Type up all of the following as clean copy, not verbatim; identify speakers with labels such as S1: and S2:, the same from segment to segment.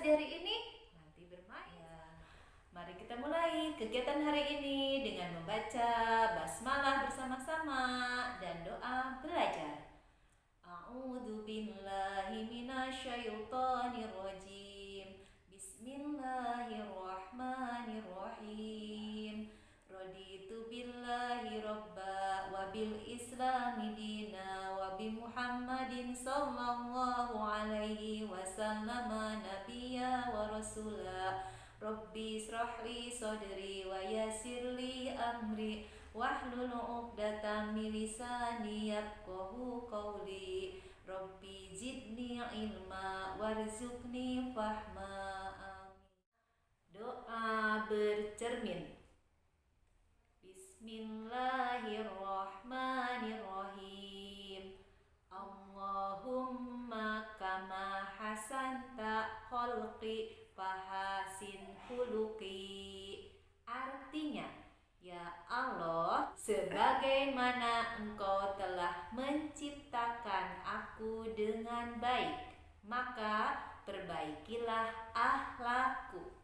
S1: di hari ini? Nanti bermain. Ya. Mari kita mulai kegiatan hari ini dengan membaca basmalah bersama-sama dan doa belajar. A'udzu billahi minasyaitonir rajim. Bismillahirrahmanirrahim. Raditu billahi robba wa bil islami dina wa bi Muhammadin sallallahu alaihi wasallam nabiyya wa rasula. Rabbi israhli sadri wa yassirli amri wahlul 'uqdatam min lisani yafqahu qawli. Rabbi zidni ilma warzuqni fahma. Amin. Doa bercermin. Bismillahirrahmanirrahim. Allahumma kama hasanta khalqi fahasin khuluqi. Artinya, ya Allah, sebagaimana Engkau telah menciptakan aku dengan baik, maka perbaikilah akhlakku.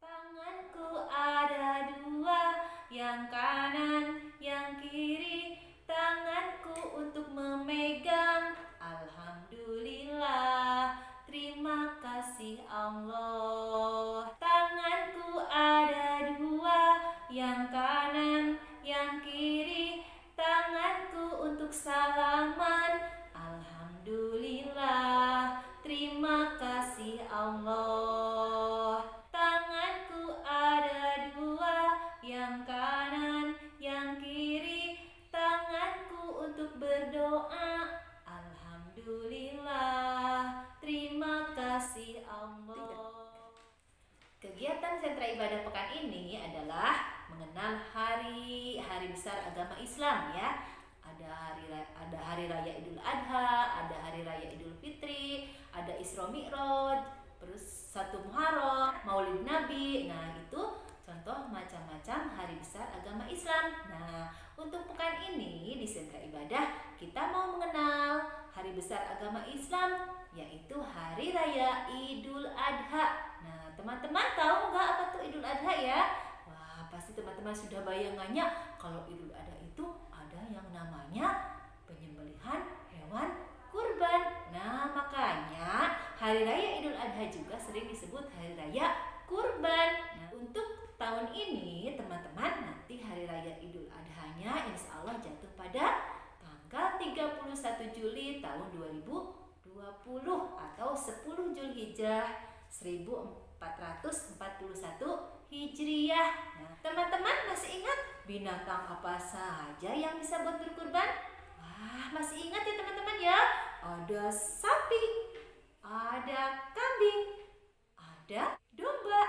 S1: Tanganku ada dua, yang kanan, yang kiri. Tanganku untuk memegang. Alhamdulillah, terima kasih Allah. Tanganku ada dua, yang kanan, yang kiri. Tanganku untuk salaman. Alhamdulillah, terima kasih Allah. Tanganku ada dua, yang kanan, yang kiri. Tanganku untuk berdoa. Alhamdulillah, terima kasih Allah. Kegiatan sentra ibadah pekan ini adalah mengenal hari besar agama Islam ya. Ada hari raya Idul Adha, ada hari raya Idul Fitri, ada Isra Mi'raj, terus 1 Muharram, Maulid Nabi. Nah, itu contoh macam-macam hari besar agama Islam. Nah, untuk pekan ini di sentra ibadah kita mau mengenal hari besar agama Islam, yaitu hari raya Idul Adha. Nah, teman-teman tahu nggak apa tuh Idul Adha ya? Wah, pasti teman-teman sudah bayangannya kalau Idul Adha itu ada yang namanya penyembelihan hewan kurban. Nah, makanya hari raya Idul Adha juga sering disebut hari raya kurban. Nah, untuk tahun ini teman-teman, nanti hari raya Idul Adhanya insya Allah jatuh pada tanggal 31 Juli tahun 2020 atau 10 Zulhijjah 1441 Hijriyah. Nah, teman-teman masih ingat binatang apa saja yang bisa buat berkurban? Wah, masih ingat ya teman-teman ya? Ada sapi, ada kambing, ada domba.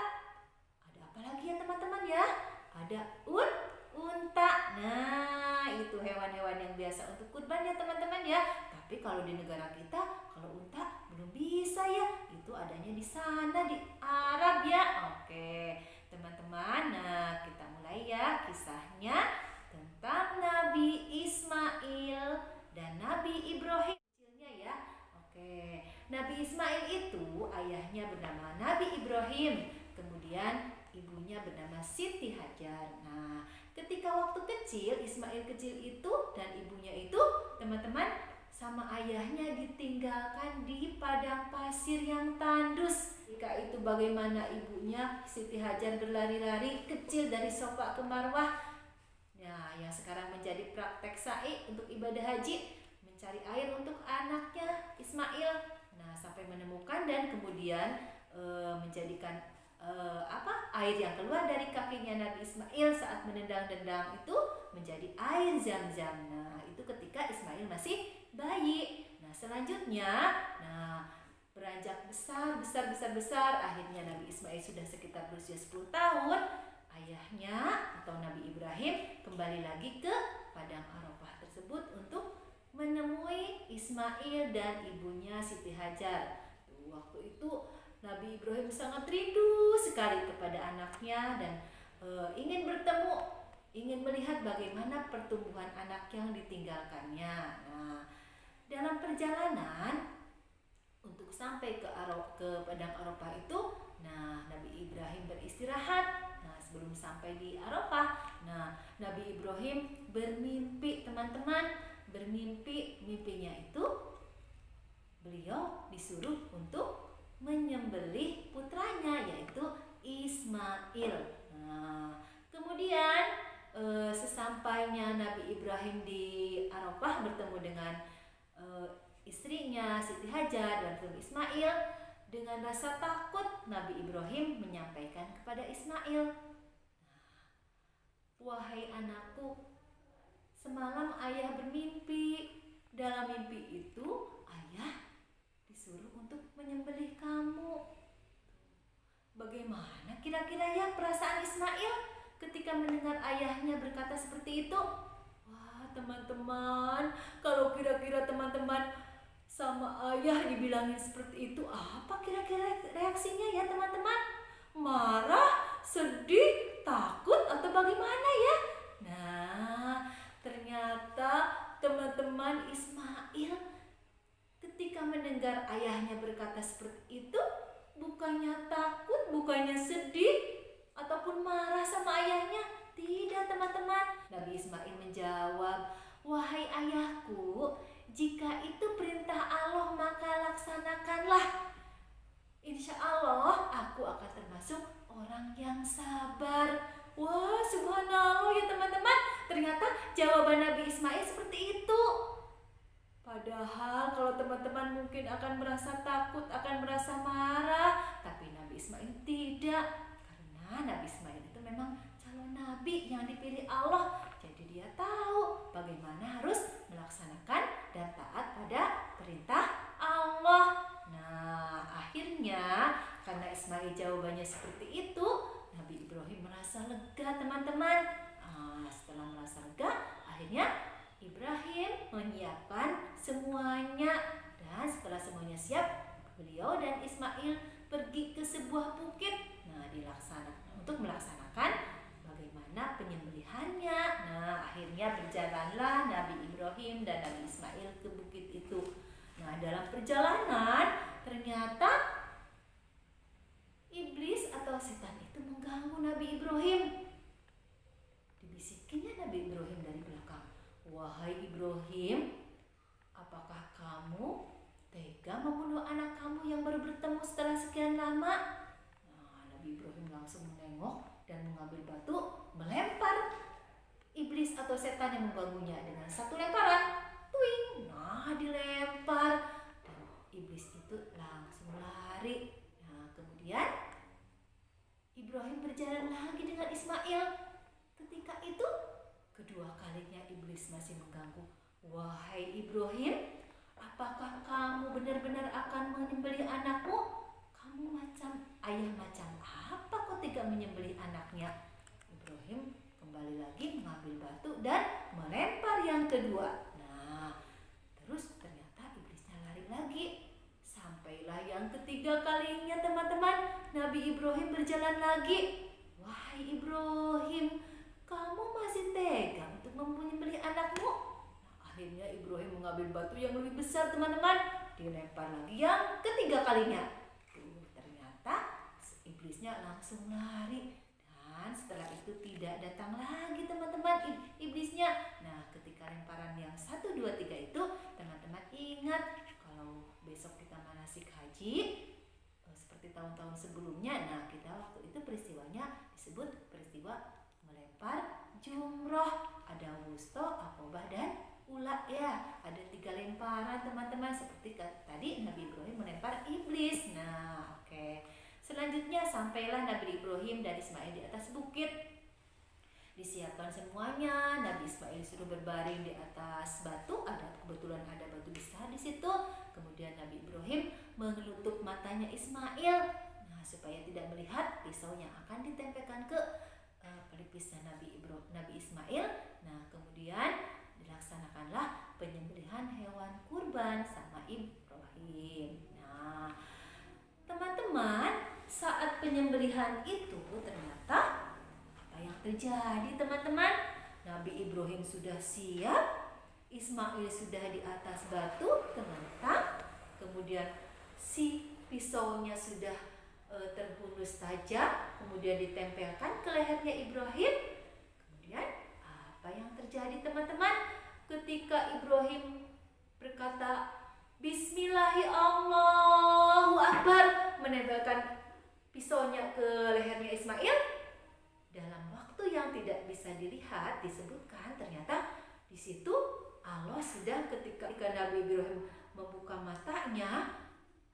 S1: Ada apa lagi ya teman-teman ya? Ada unta. Nah, itu hewan-hewan yang biasa untuk kurban ya teman-teman ya. Tapi kalau di negara kita, kalau unta belum bisa ya. Itu adanya di sana di Arab ya. Oke, teman-teman. Nah, kita mulai ya kisahnya tentang Nabi Ismail dan Nabi Ibrahim. Kecilnya ya. Oke, Nabi Ismail itu ayahnya bernama Nabi Ibrahim. Kemudian ibunya bernama Siti Hajar. Nah, ketika waktu kecil, Ismail kecil itu dan ibunya itu, teman-teman, sama ayahnya ditinggalkan di padang pasir yang tandus. Ketika itu bagaimana ibunya Siti Hajar berlari-lari kecil dari Safa ke Marwah. Nah, yang sekarang menjadi praktek sa'i untuk ibadah haji, mencari air untuk anaknya Ismail. Nah, sampai menemukan dan kemudian menjadikan air yang keluar dari kakinya Nabi Ismail saat menendang-dendang itu menjadi air Zam-Zam. Nah, itu ketika Ismail masih bayi. Nah, selanjutnya, beranjak besar, akhirnya Nabi Ismail sudah sekitar berusia 10 tahun. Ayahnya atau Nabi Ibrahim kembali lagi ke padang Arafah tersebut untuk menemui Ismail dan ibunya Siti Hajar. Waktu itu Nabi Ibrahim sangat rindu sekali kepada anaknya dan ingin bertemu, ingin melihat bagaimana pertumbuhan anak yang ditinggalkannya. Nah, dalam perjalanan Untuk sampai ke padang Arafah itu, nah Nabi Ibrahim beristirahat. Nah, sebelum sampai di Arafah, nah Nabi Ibrahim bermimpi, teman-teman. Mimpinya itu beliau disuruh untuk menyembelih putranya, yaitu Ismail. Nah, kemudian sesampainya Nabi Ibrahim di Arafah bertemu dengan istrinya Siti Hajar dan Ismail, dengan rasa takut Nabi Ibrahim menyampaikan kepada Ismail, "Wahai anakku, semalam ayah bermimpi. Dalam mimpi itu ayah disuruh untuk menyembelih kamu." Bagaimana kira-kira ya perasaan Ismail ketika mendengar ayahnya berkata seperti itu? Wah, teman-teman, kalau kira-kira teman-teman sama ayah dibilangin seperti itu, apa kira-kira reaksinya ya teman-teman? Marah, sedih, takut, atau bagaimana ya? Nah, ternyata teman-teman, Ismail ketika mendengar ayahnya berkata seperti itu, bukannya takut, bukannya sedih, ataupun marah sama ayahnya. Tidak, teman-teman. Nabi Ismail menjawab, "Wahai ayahku, jika itu perintah Allah maka laksanakanlah. Insya Allah aku akan termasuk orang yang sabar." Wah, subhanallah ya teman-teman. Ternyata jawaban Nabi Ismail seperti itu. Padahal kalau teman-teman mungkin akan merasa takut, akan merasa marah, tapi Nabi Ismail tidak. Karena Nabi Ismail itu memang calon nabi yang dipilih Allah. Jadi dia tahu bagaimana harus melaksanakan dan taat pada perintah Allah. Nah, akhirnya karena Ismail jawabannya seperti itu, Nabi Ibrahim merasa lega, teman-teman. Setelah merasa lega, akhirnya Ibrahim menyiapkan semuanya, dan setelah semuanya siap, beliau dan Ismail pergi ke sebuah bukit. Nah, untuk melaksanakan bagaimana penyembelihannya. Nah, akhirnya berjalanlah Nabi Ibrahim dan Nabi Ismail ke bukit itu. Nah, dalam perjalanan ternyata iblis atau setan itu mengganggu Nabi Ibrahim. Dibisikinnya Nabi Ibrahim dari belakang, "Wahai Ibrahim, apakah kamu tega membunuh anak kamu yang baru bertemu setelah sekian lama?" Nah, Nabi Ibrahim langsung menengok dan mengambil batu, melempar iblis atau setan yang mengganggunya dengan satu lemparan. Tuing! Nah, dilempar dan iblis itu langsung lari. Nah, kemudian Ibrahim berjalan lagi dengan Ismail. Ketika itu kedua kalinya iblis masih mengganggu. "Wahai Ibrahim, apakah kamu benar-benar akan menyembelih anakmu? Kamu macam ayah macam apa kok tega menyembelih anaknya?" Ibrahim kembali lagi mengambil batu dan melempar yang kedua. Nah, terus ternyata iblisnya lari lagi. Sampailah yang ketiga kalinya, teman-teman, Nabi Ibrahim berjalan lagi. "Wahai Ibrahim, kamu masih tega untuk menyembelih anakmu?" Nah, akhirnya Ibrahim mengambil batu yang lebih besar, teman-teman, dilempar lagi yang ketiga kalinya. Ternyata iblisnya langsung lari, dan setelah itu tidak datang lagi, teman-teman, iblisnya. Nah, ketika lemparan yang 1, 2, 3 itu, teman-teman ingat kalau besok kita manasik haji seperti tahun-tahun sebelumnya. Nah, kita waktu itu peristiwanya disebut peristiwa melempar jumroh. Ada wusto, akobah, dan ula ya. Ada 3 lemparan, teman-teman, seperti tadi Nabi Ibrahim melempar iblis. Nah, oke. Selanjutnya sampailah Nabi Ibrahim dan Ismail di atas bukit. Disiapkan semuanya. Nabi Ismail suruh berbaring di atas batu. Kebetulan ada batu besar di situ. Kemudian Nabi Ibrahim menutup matanya Ismail, nah, supaya tidak melihat pisau yang akan ditempelkan ke pelipisnya Nabi Ismail. Nah, kemudian dilaksanakanlah penyembelihan hewan kurban sama Ibrahim. Nah, teman-teman, saat penyembelihan itu ternyata apa yang terjadi, teman-teman? Nabi Ibrahim sudah siap, Ismail sudah di atas batu ternyata. Kemudian si pisaunya sudah terhunus tajam, kemudian ditempelkan ke lehernya Ibrahim. Kemudian apa yang terjadi teman-teman? Ketika Ibrahim berkata Bismillahi Allahu Akbar, menembakkan pisaunya ke lehernya Ismail, dalam waktu yang tidak bisa dilihat disebutkan ternyata di situ Allah sudah ketika Nabi Ibrahim membuka matanya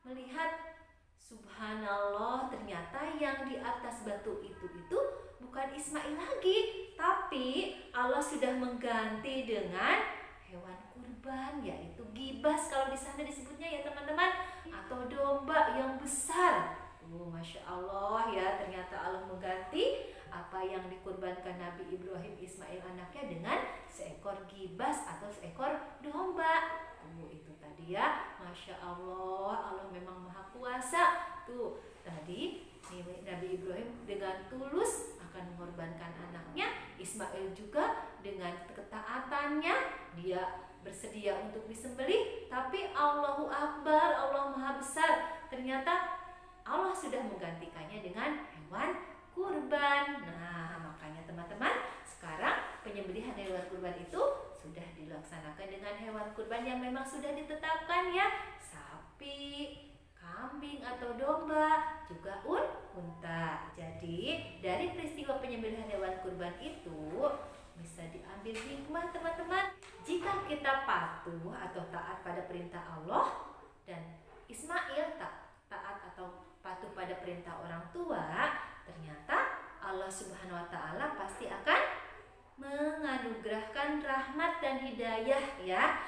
S1: melihat subhanallah, ternyata yang di atas batu itu bukan Ismail lagi, tapi Allah sudah mengganti dengan hewan kurban, yaitu gibas kalau di sana disebutnya ya teman-teman, atau domba yang besar. Masya Allah ya, ternyata Allah mengganti apa yang dikurbankan Nabi Ibrahim Ismail anaknya dengan seekor gibas atau seekor domba. Itu tadi ya, Masya Allah, Allah memang maha kuasa. Tuh tadi Nabi Ibrahim dengan tulus akan mengorbankan anaknya, Ismail juga dengan ketaatannya dia bersedia untuk disembelih, tapi Allahu Akbar, Allah maha besar, ternyata Allah sudah menggantikannya dengan hewan kurban. Nah, makanya teman-teman, sekarang penyembelihan hewan kurban itu sudah dilaksanakan dengan hewan kurban yang memang sudah ditetapkan ya, sapi, kambing atau domba, juga unta. Jadi dari peristiwa penyembelihan hewan kurban itu bisa diambil hikmah teman-teman. Jika kita patuh atau taat pada perintah Allah dan Ismail taat atau patuh pada perintah orang tua, ternyata Allah Subhanahu wa taala pasti akan menganugerahkan rahmat dan hidayah ya,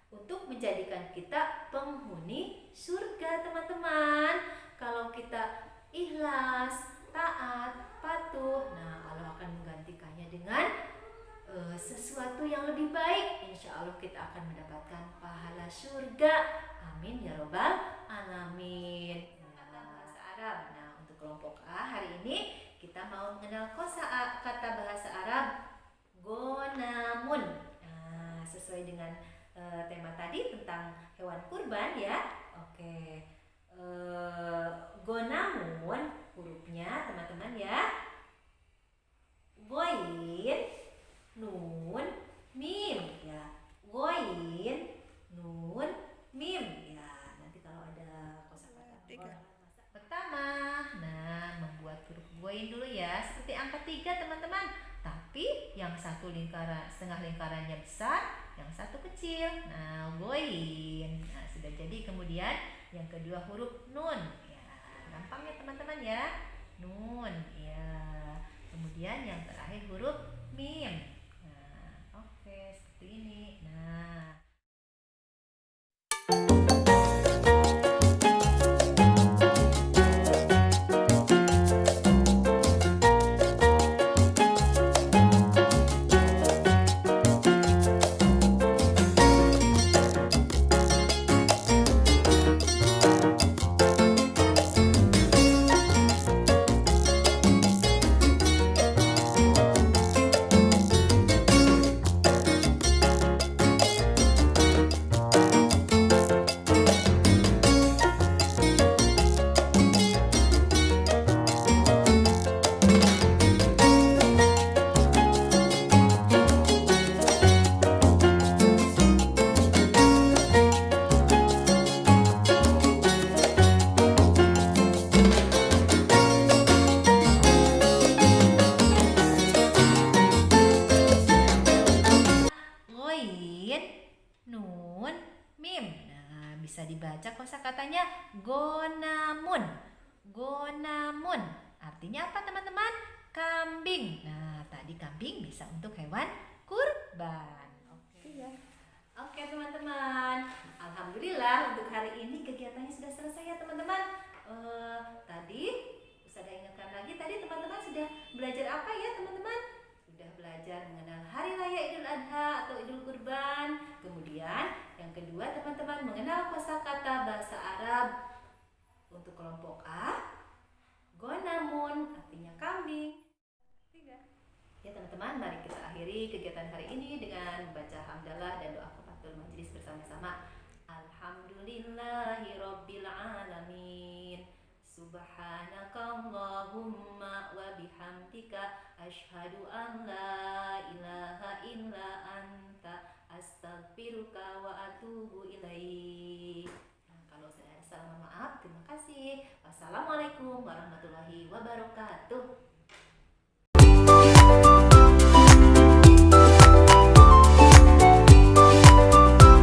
S1: untuk menjadikan kita penghuni surga teman-teman. Kalau kita ikhlas, taat, patuh, nah Allah akan menggantikannya dengan sesuatu yang lebih baik. Insya Allah kita akan mendapatkan pahala surga. Amin ya robbal alamin. Bahasa Arab. Nah, untuk kelompok A hari ini kita mau mengenal kata bahasa Arab gonamun. Nah, sesuai dengan tema tadi tentang hewan kurban ya. Oke. Gonamun hurufnya teman-teman ya. Goin, nun, mim ya. Goin, nun, mim ya. Nanti kalau ada kosakata pertama, nah membuat huruf goin dulu ya, seperti angka 3 teman-teman. Tapi yang satu setengah lingkarannya besar, yang satu kecil. Nah, goin. Nah, sudah jadi. Kemudian yang kedua huruf nun. Ya, gampang ya teman-teman ya. Nun. Ya. Kemudian yang terakhir huruf mim. Nah, oke, seperti ini. Nah, nun, mim. Nah, bisa dibaca kosakatanya gonamun. Gonamun. Artinya apa teman-teman? Kambing. Nah, tadi kambing bisa untuk hewan kurban. Oke ya. Oke teman-teman. Alhamdulillah untuk hari ini kegiatannya sudah selesai ya teman-teman. Tadi Ustazah ingatkan lagi, tadi teman-teman sudah belajar apa ya teman-teman? Sudah belajar mengenal Hari Raya Idul Adha atau Idul Kurban. Kemudian yang kedua teman-teman mengenal kosakata bahasa Arab. Untuk kelompok A, gonamun artinya kambing. Ya teman-teman, mari kita akhiri kegiatan hari ini dengan membaca hamdalah dan doa kafatul majelis bersama-sama. Alhamdulillah. Alhamdulillahi rabbil alamin. Subhanakallahumma wa bihamdika asyhadu an la ilaha illa anta astaghfiruka wa atubu ilaik. Nah, kalau saya ada salah mohon maaf. Terima kasih. Wassalamualaikum warahmatullahi wabarakatuh.